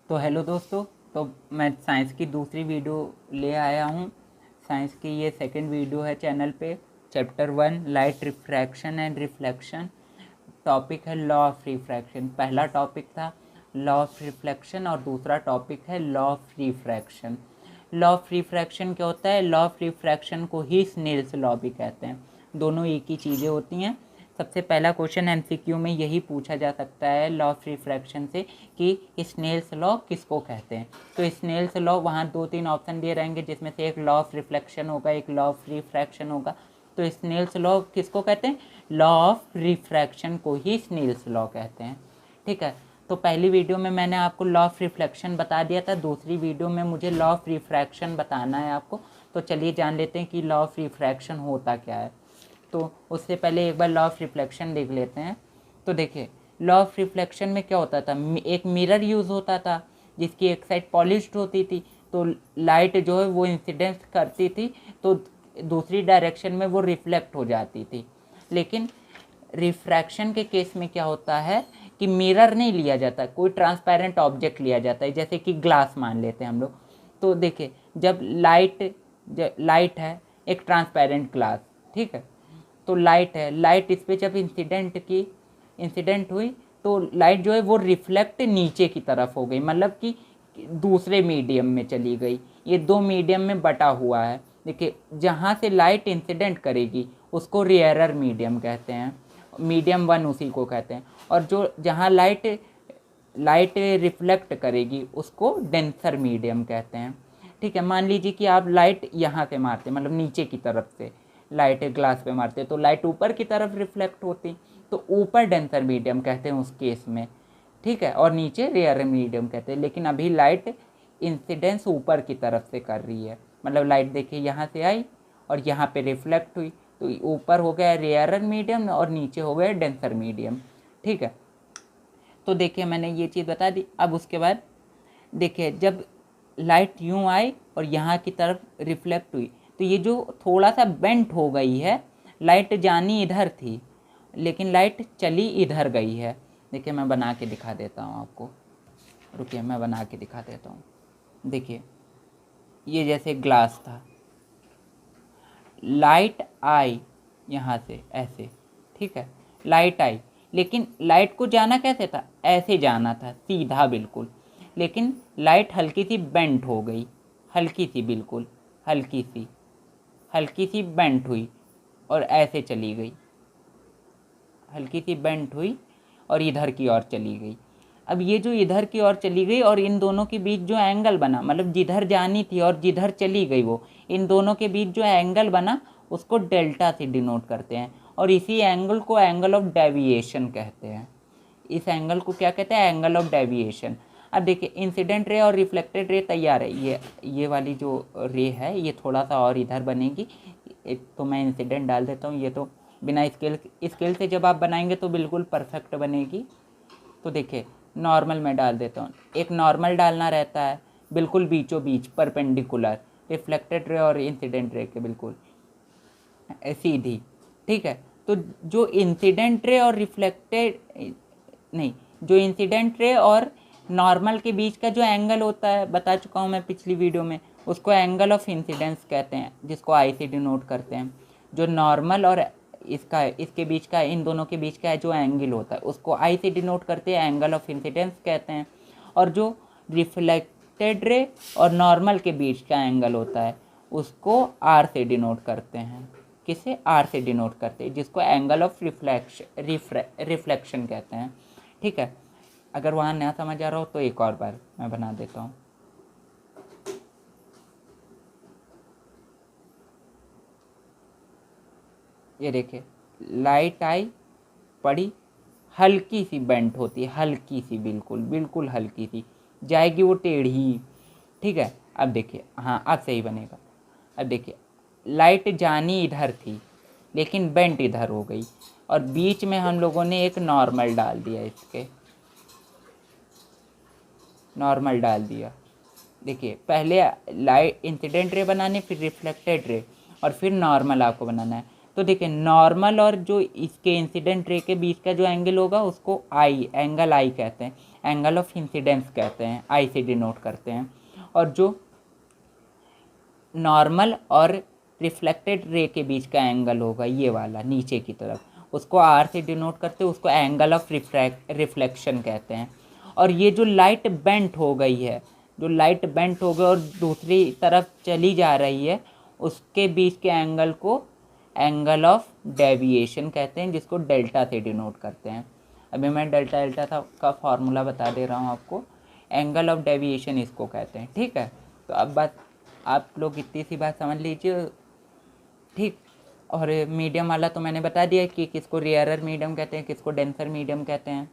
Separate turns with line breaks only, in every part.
तो हेलो दोस्तों। तो मैं साइंस की दूसरी वीडियो ले आया हूँ। साइंस की ये सेकंड वीडियो है चैनल पे। Chapter 1 light refraction and reflection. Topic है लॉ ऑफ रिफ्रैक्शन। पहला टॉपिक था लॉ ऑफ रिफ्लेक्शन और दूसरा टॉपिक है law of refraction. Law of refraction क्या होता है? लॉ ऑफ रिफ्रैक्शन को ही स्नेल्स लॉ भी कहते हैं। दोनों एक ही चीज़ें होती हैं। सबसे पहला क्वेश्चन एमसीक्यू में यही पूछा जा सकता है लॉ ऑफ रिफ्रैक्शन से कि स्नेल्स लॉ किसको कहते हैं। तो स्नेल्स लॉ वहाँ 2-3 ऑप्शन दिए रहेंगे, जिसमें से एक लॉ ऑफ रिफ्लेक्शन होगा, एक लॉ ऑफ रिफ्रैक्शन होगा। तो स्नेल्स लॉ किसको कहते हैं? लॉ ऑफ रिफ्रैक्शन को ही स्नेल्स लॉ कहते हैं। ठीक है। तो पहली वीडियो में मैंने आपको लॉ ऑफ रिफ्लेक्शन बता दिया था, दूसरी वीडियो में मुझे लॉ ऑफ रिफ्रैक्शन बताना है आपको। तो चलिए जान लेते हैं कि लॉ ऑफ रिफ्रैक्शन होता क्या है। तो उससे पहले एक बार लॉ ऑफ रिफ्लेक्शन देख लेते हैं। तो देखिए, लॉ ऑफ रिफ्लेक्शन में क्या होता था, एक मिरर यूज़ होता था जिसकी एक साइड पॉलिश्ड होती थी। तो लाइट जो है वो इंसिडेंस करती थी, तो दूसरी डायरेक्शन में वो रिफ्लेक्ट हो जाती थी। लेकिन रिफ्रैक्शन के केस में क्या होता है कि मिरर नहीं लिया जाता, कोई ट्रांसपेरेंट ऑब्जेक्ट लिया जाता है, जैसे कि ग्लास मान लेते हैं हम लोग। तो देखिए, जब लाइट है, एक ट्रांसपेरेंट ग्लास, ठीक है। तो लाइट है, लाइट इस पर जब इंसिडेंट हुई तो लाइट जो है वो रिफ्लेक्ट नीचे की तरफ हो गई, मतलब कि दूसरे मीडियम में चली गई। ये दो मीडियम में बटा हुआ है। देखिए, जहाँ से लाइट इंसिडेंट करेगी उसको रेयरर मीडियम कहते हैं, मीडियम 1 उसी को कहते हैं। और जो जहाँ लाइट रिफ्लेक्ट करेगी उसको डेंसर मीडियम कहते हैं। ठीक है। मान लीजिए कि आप लाइट यहाँ से मारते, मतलब नीचे की तरफ से लाइट ग्लास पे मारते, तो लाइट ऊपर की तरफ रिफ्लेक्ट होती, तो ऊपर डेंसर मीडियम कहते हैं उस केस में। ठीक है। और नीचे रेयर मीडियम कहते हैं। लेकिन अभी लाइट इंसिडेंस ऊपर की तरफ से कर रही है, मतलब लाइट देखिए यहाँ से आई और यहाँ पे रिफ्लेक्ट हुई, तो ऊपर हो गया रेयर मीडियम और नीचे हो गया डेंसर मीडियम। ठीक है। तो देखिए, मैंने ये चीज़ बता दी। अब उसके बाद देखिए, जब लाइट यूँ आई और यहाँ की तरफ रिफ्लेक्ट हुई, तो ये जो थोड़ा सा बेंट हो गई है, लाइट जानी इधर थी लेकिन लाइट चली इधर गई है। देखिए, मैं बना के दिखा देता हूँ आपको। रुकिए, मैं बना के दिखा देता हूँ। देखिए, ये जैसे ग्लास था, लाइट आई यहाँ से ऐसे, ठीक है। लाइट आई, लेकिन लाइट को जाना कैसे था? ऐसे जाना था, सीधा बिल्कुल। लेकिन लाइट हल्की सी बेंट हो गई, हल्की सी, बिल्कुल हल्की सी बेंट हुई और ऐसे चली गई, हल्की सी बेंट हुई और इधर की ओर चली गई। अब ये जो इधर की ओर चली गई और इन दोनों के बीच जो एंगल बना, मतलब जिधर जानी थी और जिधर चली गई वो, इन दोनों के बीच जो एंगल बना उसको डेल्टा से डिनोट करते हैं। और इसी एंगल को एंगल ऑफ डेविएशन कहते हैं। इस एंगल को क्या कहते हैं? Angle of deviation. अब देखिए, इंसिडेंट रे और रिफ्लेक्टेड रे तैयार है। ये वाली जो रे है ये थोड़ा सा और इधर बनेगी, तो मैं इंसिडेंट डाल देता हूँ। ये तो बिना स्केल से जब आप बनाएंगे तो बिल्कुल परफेक्ट बनेगी। तो देखिए, नॉर्मल में डाल देता हूँ। एक नॉर्मल डालना रहता है बिल्कुल बीचों बीच, परपेंडिकुलर, रिफ्लेक्टेड रे और इंसिडेंट रे के बिल्कुल सीधी। ठीक है। तो जो इंसिडेंट रे और जो इंसिडेंट रे और नॉर्मल के बीच का जो एंगल होता है, बता चुका हूँ मैं पिछली वीडियो में, उसको एंगल ऑफ इंसिडेंस कहते हैं, जिसको आई से डिनोट करते हैं। जो नॉर्मल और इसके बीच का, इन दोनों के बीच का जो एंगल होता है उसको आई से डिनोट करते हैं, एंगल ऑफ इंसिडेंस कहते हैं। और जो रिफ्लेक्टेड रे और नॉर्मल के बीच का एंगल होता है उसको आर से डिनोट करते हैं। किसे? आर से डिनोट करते हैं, जिसको एंगल ऑफ रिफ्लेक्शन कहते हैं। ठीक है। अगर वहाँ नया समझ आ रहा हो तो एक और बार मैं बना देता हूँ। ये देखिए, लाइट आई, पड़ी, हल्की सी बेंट होती है, हल्की सी, बिल्कुल हल्की सी जाएगी, वो टेढ़ी। ठीक है। अब देखिए, हाँ अब सही बनेगा। अब देखिए, लाइट जानी इधर थी लेकिन बेंट इधर हो गई, और बीच में हम लोगों ने एक नॉर्मल डाल दिया, इसके नॉर्मल डाल दिया। देखिए, पहले लाइट इंसिडेंट रे बनाने, फिर रिफ्लेक्टेड रे और फिर नॉर्मल आपको बनाना है। तो देखिए नॉर्मल और जो इसके इंसिडेंट रे के बीच का जो एंगल होगा उसको एंगल आई कहते हैं, एंगल ऑफ इंसिडेंस कहते हैं, आई से डिनोट करते हैं। और जो नॉर्मल और रिफ्लेक्टेड रे के बीच का एंगल होगा ये वाला नीचे की तरफ, उसको आर से डिनोट करते हैं, उसको एंगल ऑफ रिफ्लेक्शन कहते हैं। और ये जो लाइट बेंट हो गई है, जो लाइट बेंट हो गई और दूसरी तरफ चली जा रही है, उसके बीच के एंगल को एंगल ऑफ डेविएशन कहते हैं, जिसको डेल्टा से डिनोट करते हैं। अभी मैं डेल्टा का फॉर्मूला बता दे रहा हूँ आपको। एंगल ऑफ डेविएशन इसको कहते हैं, ठीक है। तो अब बात आप लोग इतनी सी बात समझ लीजिए, ठीक। और मीडियम वाला तो मैंने बता दिया कि किसको रेयरर मीडियम कहते हैं, किसको डेंसर मीडियम कहते हैं।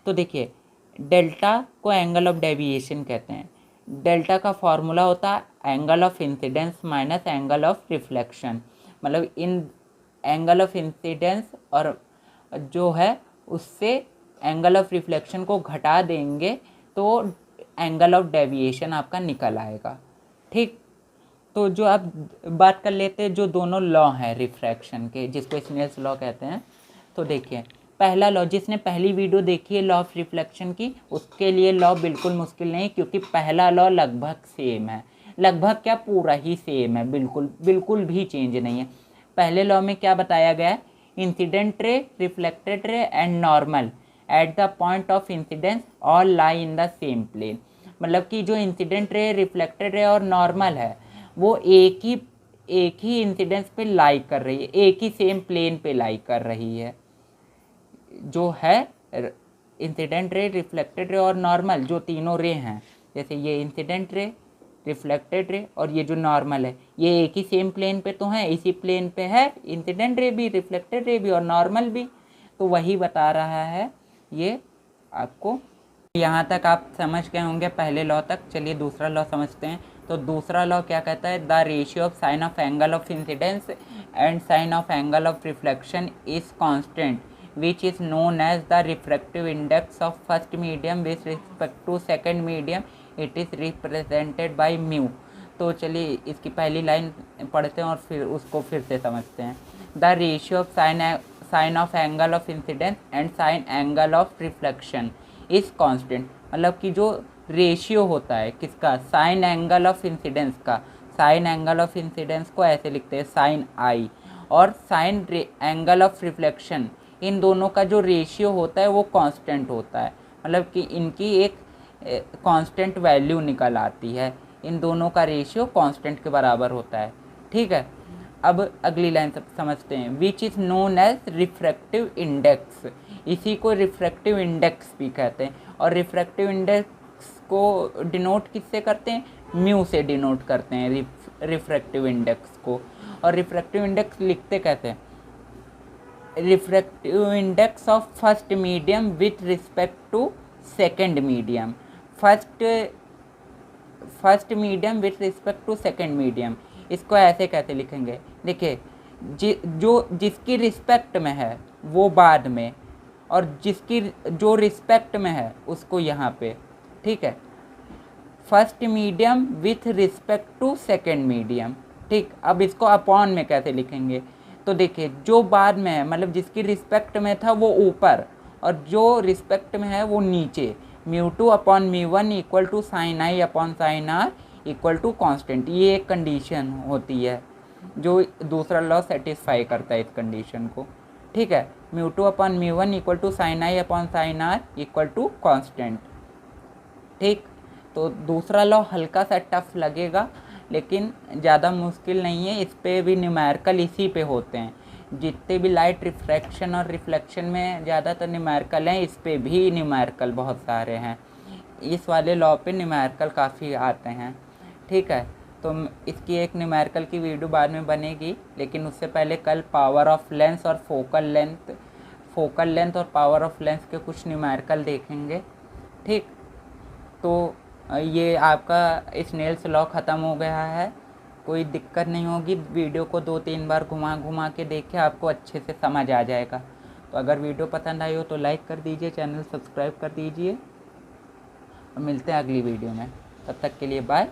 तो देखिए डेल्टा को एंगल ऑफ डेविएशन कहते हैं। डेल्टा का फॉर्मूला होता है angle of incidence minus angle of reflection, मतलब इन एंगल ऑफ इंसिडेंस और जो है उससे एंगल ऑफ रिफ्लेक्शन को घटा देंगे तो एंगल ऑफ डेविएशन आपका निकल आएगा, ठीक। तो जो आप बात कर लेते हैं जो दोनों लॉ हैं रिफ्रैक्शन के, जिसको स्नेल्स लॉ कहते हैं। तो देखिए पहला लॉ, जिसने पहली वीडियो देखी है लॉ ऑफ रिफ्लेक्शन की, उसके लिए लॉ बिल्कुल मुश्किल नहीं, क्योंकि पहला लॉ लगभग सेम है, लगभग क्या पूरा ही सेम है, बिल्कुल भी चेंज नहीं है। पहले लॉ में क्या बताया गया है, incident ray, reflected ray and normal at the point of incidence all lie in the same plane. मतलब कि जो इंसिडेंट रे, रिफ्लेक्टेड रे और नॉर्मल है वो एक ही इंसिडेंस पे लाई कर रही है, एक ही सेम प्लेन पे लाई कर रही है, जो है इंसिडेंट रे, रिफ्लेक्टेड रे और नॉर्मल, जो तीनों रे हैं। जैसे ये इंसिडेंट रे, रिफ्लेक्टेड रे और ये जो नॉर्मल है, ये एक ही सेम प्लेन पे तो हैं, इसी प्लेन पे है इंसिडेंट रे भी, रिफ्लेक्टेड रे भी और नॉर्मल भी। तो वही बता रहा है ये आपको। यहाँ तक आप समझ गए होंगे पहले लॉ तक। चलिए दूसरा लॉ समझते हैं। तो दूसरा लॉ क्या कहता है, the ratio of sine of angle of incidence and sine of angle of reflection is constant which is known as the refractive index of first medium with respect to second medium. It is represented by mu. तो चलिए इसकी पहली line पढ़ते हैं और फिर उसको फिर से समझते हैं। The ratio of sine of angle of incidence and sign angle of reflection is constant. मतलब कि जो रेशियो होता है किसका, साइन एंगल ऑफ इंसिडेंस का, साइन एंगल ऑफ इंसिडेंस को ऐसे लिखते हैं साइन आई, और साइन एंगल ऑफ रिफ्लेक्शन, इन दोनों का जो रेशियो होता है वो कांस्टेंट होता है। मतलब कि इनकी एक कांस्टेंट वैल्यू निकल आती है, इन दोनों का रेशियो कांस्टेंट के बराबर होता है, ठीक है। अब अगली लाइन समझते हैं, which is known as refractive index. इसी को रिफ्रैक्टिव इंडेक्स भी कहते हैं। और रिफ्रैक्टिव इंडेक्स को डिनोट किससे करते हैं, म्यू से डिनोट करते हैं रिफ्रैक्टिव इंडेक्स को। और रिफ्रैक्टिव इंडेक्स लिखते कैसे हैं, refractive index of first medium with respect to second medium, first medium with respect to second medium. इसको ऐसे कैसे लिखेंगे, देखिए जिसकी रिस्पेक्ट में है वो बाद में, और जिसकी जो रिस्पेक्ट में है उसको यहाँ पे, ठीक है। First medium with respect to second medium, ठीक। अब इसको अपॉन में कैसे लिखेंगे, तो देखिए जो बाद में है, मतलब जिसकी रिस्पेक्ट में था वो ऊपर और जो रिस्पेक्ट में है वो नीचे, mu two upon mu one equal to sine i upon sine r equal to constant. ये एक कंडीशन होती है जो दूसरा लॉ सेटिस्फाई करता है इस कंडीशन को, ठीक है। Mu two upon mu one equal to sine i upon sine r equal to constant, ठीक। तो दूसरा लॉ हल्का सा टफ लगेगा लेकिन ज़्यादा मुश्किल नहीं है। इस पे भी न्यूमेरिकल इसी पे होते हैं, जितने भी लाइट रिफ्रैक्शन और रिफ्लेक्शन में ज़्यादातर न्यूमेरिकल हैं, इस पे भी न्यूमेरिकल बहुत सारे हैं। इस वाले लॉ पे न्यूमेरिकल काफ़ी आते हैं, ठीक है। तो इसकी एक न्यूमेरिकल की वीडियो बाद में बनेगी, लेकिन उससे पहले कल पावर ऑफ लेंस और फोकल लेंथ और पावर ऑफ लेंस के कुछ न्यूमेरिकल देखेंगे, ठीक। तो ये आपका स्नेल्स लॉ ख़त्म हो गया है, कोई दिक्कत नहीं होगी। वीडियो को 2-3 बार घुमा के देखिए, आपको अच्छे से समझ आ जाएगा। तो अगर वीडियो पसंद आई हो तो लाइक कर दीजिए, चैनल सब्सक्राइब कर दीजिए, और मिलते हैं अगली वीडियो में। तब तक के लिए बाय।